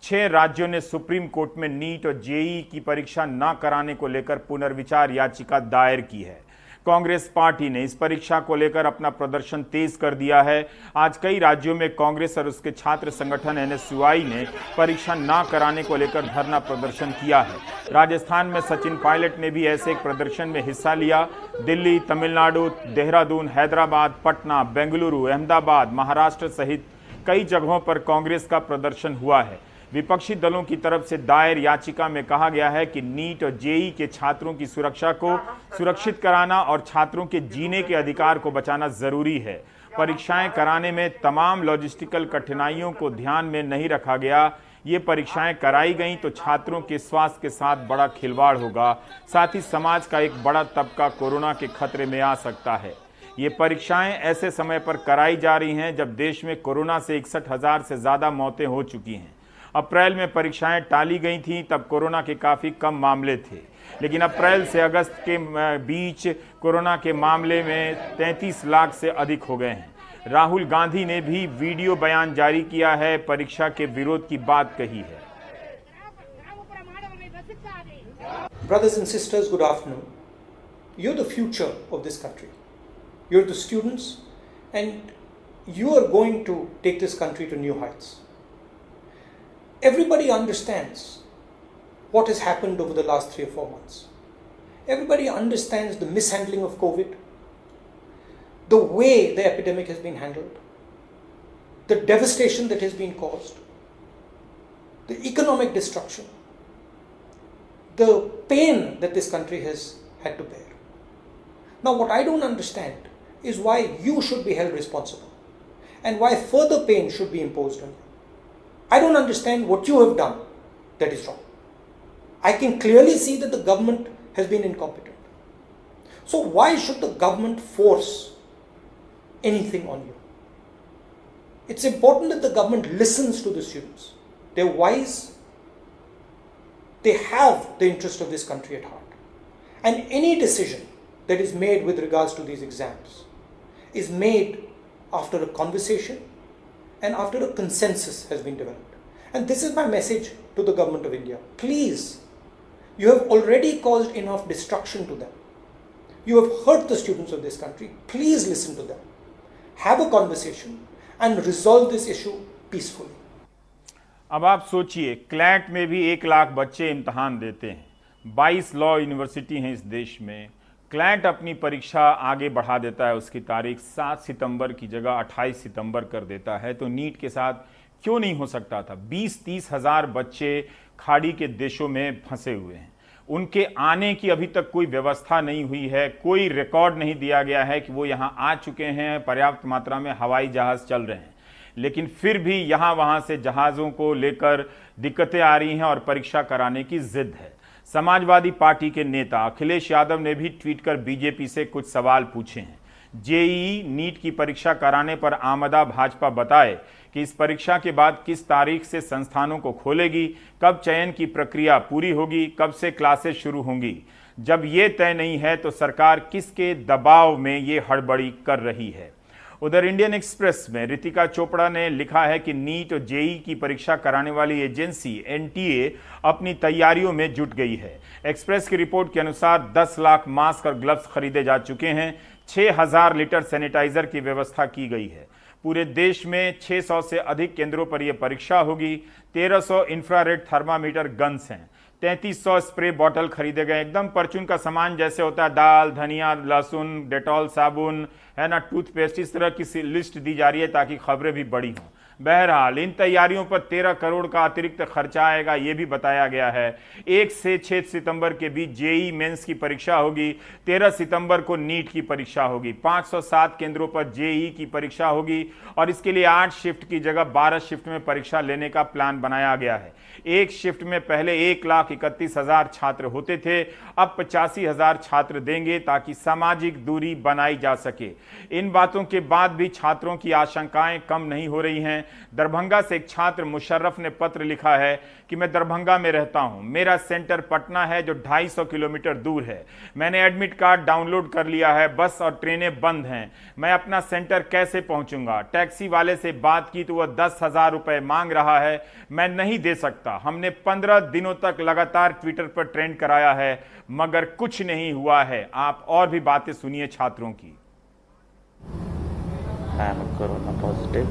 6 राज्यों ने supreme court में नीट और जेईई की परीक्षा न कराने को लेकर पुनर्विचार याचिका दायर की है। कांग्रेस पार्टी ने इस परीक्षा को लेकर अपना प्रदर्शन तेज कर दिया है। आज कई राज्यों में कांग्रेस और उसके छात्र संगठन एनएसयूआई ने परीक्षा न कराने को लेकर धरना प्रदर्शन किया है। राजस्थान में सचिन पायलट ने भी ऐसे एक प्रदर्शन में हिस्सा लिया। दिल्ली, तमिलनाडु, देहरादून, हैदराबाद, पटना, बेंगलुरु, अहमदाबाद, महाराष्ट्र सहित कई जगहों पर कांग्रेस का प्रदर्शन हुआ है। विपक्षी दलों की तरफ से दायर याचिका में कहा गया है कि नीट और जेईई के छात्रों की सुरक्षा को सुरक्षित कराना और छात्रों के जीने के अधिकार को बचाना जरूरी है। परीक्षाएं कराने में तमाम लॉजिस्टिकल कठिनाइयों को ध्यान में नहीं रखा गया। ये परीक्षाएं कराई गई तो छात्रों के स्वास्थ्य के साथ बड़ा खिलवाड़ होगा। साथ ही समाज का एक बड़ा तबका कोरोना के खतरे में आ सकता है। ये परीक्षाएं ऐसे समय पर कराई जा रही हैं जब देश में कोरोना से 61,000 से ज्यादा मौतें हो चुकी हैं। अप्रैल में परीक्षाएं टाली गई थीं, तब कोरोना के काफ़ी कम मामले थे, लेकिन अप्रैल से अगस्त के बीच कोरोना के मामले में 33 लाख से अधिक हो गए हैं। राहुल गांधी ने भी वीडियो बयान जारी किया है, परीक्षा के विरोध की बात कही है। Brothers and sisters, good afternoon. You're the future of this country. You're the students, and you are going to take this country to new heights. Everybody understands what has happened over the last 3 or 4 months. Everybody understands the mishandling of COVID, the way the epidemic has been handled, the devastation that has been caused, the economic destruction, the pain that this country has had to bear. Now, what I don't understand is why you should be held responsible and why further pain should be imposed on you. I don't understand what you have done that is wrong. I can clearly see that the government has been incompetent. So why should the government force anything on you? It's important that the government listens to the students. They're wise. They have the interest of this country at heart. And any decision that is made with regards to these exams is made after a conversation and after a consensus has been developed. And this is my message to the government of India. Please, you have already caused enough destruction to them. You have hurt the students of this country. Please listen to them. Have a conversation and resolve this issue peacefully. अब आप सोचिए, CLAT में भी 1 लाख बच्चे इम्तहान देते हैं। 22 law university हैं इस देश में। क्लैट अपनी परीक्षा आगे बढ़ा देता है, उसकी तारीख 7 सितंबर की जगह 28 सितंबर कर देता है। तो नीट के साथ क्यों नहीं हो सकता था? 20-30 हज़ार बच्चे खाड़ी के देशों में फंसे हुए हैं। उनके आने की अभी तक कोई व्यवस्था नहीं हुई है, कोई रिकॉर्ड नहीं दिया गया है कि वो यहाँ आ चुके हैं। पर्याप्त मात्रा में हवाई जहाज़ चल रहे हैं, लेकिन फिर भी यहाँ वहाँ से जहाज़ों को लेकर दिक्कतें आ रही हैं और परीक्षा कराने की जिद है। समाजवादी पार्टी के नेता अखिलेश यादव ने भी ट्वीट कर बीजेपी से कुछ सवाल पूछे हैं। जेईई नीट की परीक्षा कराने पर आमदा भाजपा बताए कि इस परीक्षा के बाद किस तारीख से संस्थानों को खोलेगी, कब चयन की प्रक्रिया पूरी होगी, कब से क्लासेस शुरू होंगी। जब ये तय नहीं है तो सरकार किसके दबाव में ये हड़बड़ी कर रही है। उधर इंडियन एक्सप्रेस में रितिका चोपड़ा ने लिखा है कि नीट और जेईई की परीक्षा कराने वाली एजेंसी एनटीए अपनी तैयारियों में जुट गई है। एक्सप्रेस की रिपोर्ट के अनुसार 10 लाख मास्क और ग्लव्स खरीदे जा चुके हैं। 6,000 लीटर सैनिटाइजर की व्यवस्था की गई है। पूरे देश में 600 से अधिक केंद्रों पर यह परीक्षा होगी। 1300 इंफ्रारेड थर्मामीटर गन्स हैं। 3300 स्प्रे बॉटल खरीदे गए। एकदम परचून का सामान जैसे होता है, दाल, धनिया, लहसुन, डेटॉल, साबुन, है ना, टूथपेस्ट, इस तरह की लिस्ट दी जा रही है ताकि खबरें भी बड़ी हों। बहरहाल इन तैयारियों पर 13 करोड़ का अतिरिक्त खर्चा आएगा, यह भी बताया गया है। 1 से 6 सितंबर के बीच जेईई मेंस की परीक्षा होगी। 13 सितंबर को नीट की परीक्षा होगी। 507 केंद्रों पर जेईई की परीक्षा होगी और इसके लिए 8 शिफ्ट की जगह 12 शिफ्ट में परीक्षा लेने का प्लान बनाया गया है। एक शिफ्ट में पहले 1,31,000 छात्र होते थे, अब 85,000 छात्र देंगे ताकि सामाजिक दूरी बनाई जा सके। इन बातों के बाद भी छात्रों की आशंकाएं कम नहीं हो रही हैं। दरभंगा से एक छात्र मुशर्रफ ने पत्र लिखा है कि मैं दरभंगा में रहता हूं, मेरा सेंटर पटना है जो 250 किलोमीटर दूर है। मैंने एडमिट कार्ड डाउनलोड कर लिया है, बस और ट्रेनें बंद हैं, मैं अपना सेंटर कैसे पहुंचूंगा? टैक्सी वाले से बात की तो वह 10,000 रुपए मांग रहा है, मैं नहीं दे सकता। हमने 15 दिनों तक लगातार ट्विटर पर ट्रेंड कराया है मगर कुछ नहीं हुआ है। आप और भी बातें सुनिए छात्रों की। आई एम कोरोना पॉजिटिव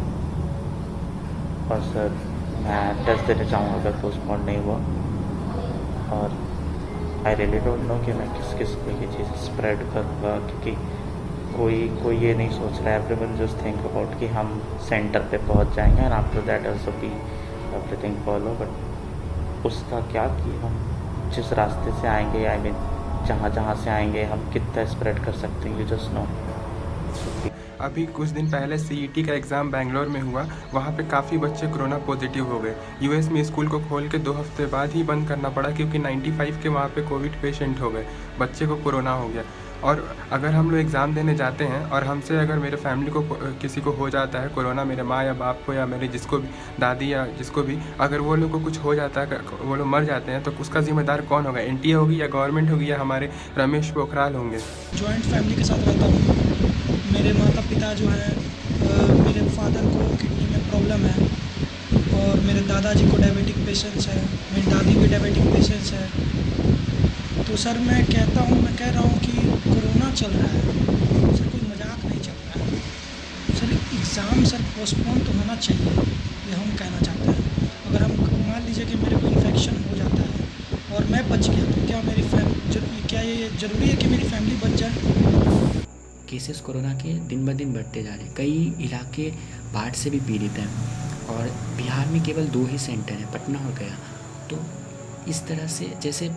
और सर मैं टेस्ट देने चाहूँगा अगर पोस्टपोन नहीं हुआ, और आई रियली डोंट नो कि मैं किस किस को ये चीज़ स्प्रेड करूँगा, क्योंकि कोई ये नहीं सोच रहा है। एवरीवन जस्ट थिंक अबाउट कि हम सेंटर पे पहुँच जाएंगे and after that also be everything follow, but उसका क्या कि हम जिस रास्ते से आएंगे, आई मीन जहाँ से आएंगे, हम कितना स्प्रेड कर सकते हैं, यू जस्ट नो। अभी कुछ दिन पहले CET का एग्ज़ाम बेंगलोर में हुआ, वहाँ पे काफ़ी बच्चे कोरोना पॉजिटिव हो गए। US में स्कूल को खोल के 2 हफ्ते बाद ही बंद करना पड़ा क्योंकि 95 के वहाँ पे कोविड पेशेंट हो गए, बच्चे को कोरोना हो गया। और अगर हम लोग एग्ज़ाम देने जाते हैं और हमसे अगर मेरे फैमिली को किसी को हो जाता है कोरोना, मेरे माँ या बाप को या मेरे जिसको भी दादी या जिसको भी, अगर वो लोग को कुछ हो जाता है, वो लोग मर जाते हैं, तो उसका जिम्मेदार कौन होगा? NTA होगी या गवर्नमेंट होगी या हमारे रमेश पोखराल होंगे? जॉइंट फैमिली के साथ रहता हूँ। मेरे माता पिता जो हैं, मेरे फादर को किडनी में प्रॉब्लम है और मेरे दादाजी को डायबिटिक पेशेंट्स है, मेरी दादी भी डायबिटिक पेशेंट्स है। तो सर मैं कह रहा हूँ कि कोरोना चल रहा है सर, कोई मजाक नहीं चल रहा है सर। एग्ज़ाम सर पोस्टपोन तो होना चाहिए, ये हम कहना चाहते हैं। अगर हम मान लीजिए कि मेरे को इन्फेक्शन हो जाता है और मैं बच गया, तो क्या ये ज़रूरी है कि मेरी फैमिली बच जाए? केसेस कोरोना के दिन ब दिन बढ़ते जा रहे हैं। कई इलाके बाढ़ से भी पीड़ित हैं और बिहार में केवल 2 ही सेंटर हैं, पटना और गया। तो इस तरह से जैसे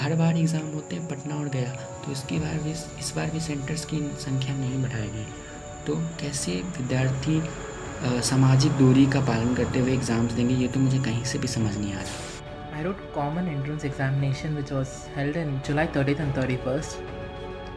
हर बार एग्ज़ाम होते हैं पटना और गया, तो इस बार भी सेंटर्स की संख्या नहीं बढ़ाई गई। तो कैसे विद्यार्थी सामाजिक दूरी का पालन करते हुए एग्ज़ाम्स देंगे, ये तो मुझे कहीं से भी समझ नहीं आ रहा। I wrote common entrance examination which was held in July 30th and 31st.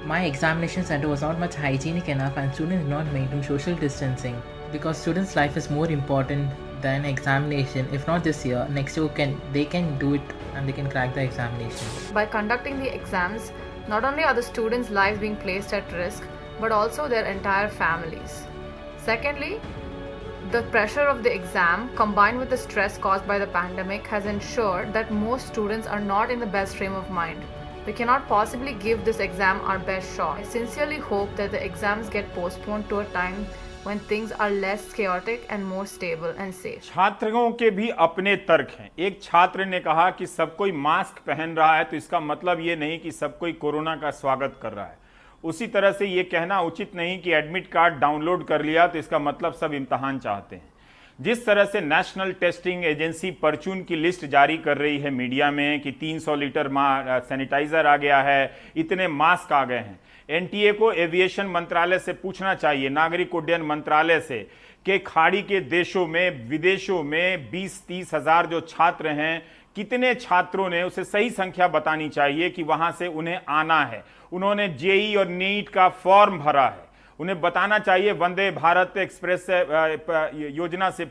My examination center was not much hygienic enough and students did not maintain social distancing because students' life is more important than examination. If not this year, next year they can do it and they can crack the examination. By conducting the exams, not only are the students' lives being placed at risk, but also their entire families. Secondly, the pressure of the exam combined with the stress caused by the pandemic has ensured that most students are not in the best frame of mind. We cannot possibly give this exam our best shot. I sincerely hope that the exams get postponed to a time when things are less chaotic and more stable and safe. छात्रों के भी अपने तर्क हैं। एक छात्र ने कहा कि सब कोई मास्क पहन रहा है तो इसका मतलब ये नहीं कि सब कोई कोरोना का स्वागत कर रहा है। उसी तरह से ये कहना उचित नहीं कि एडमिट कार्ड डाउनलोड कर लिया तो इसका मतलब सब इम्तहान चाहते हैं। जिस तरह से नेशनल टेस्टिंग एजेंसी परचून की लिस्ट जारी कर रही है मीडिया में कि 300 लीटर सैनिटाइजर आ गया है, इतने मास्क आ गए हैं, NTA को एविएशन मंत्रालय से पूछना चाहिए, नागरिक उड्डयन मंत्रालय से, कि खाड़ी के देशों में, विदेशों में 20-30 हजार जो छात्र हैं, कितने छात्रों ने, उसे सही संख्या बतानी चाहिए कि वहां से उन्हें आना है। उन्होंने JEE और NEET का फॉर्म भरा है, उन्हें बताना चाहिए वंदे भारत एक्सप्रेस योजना से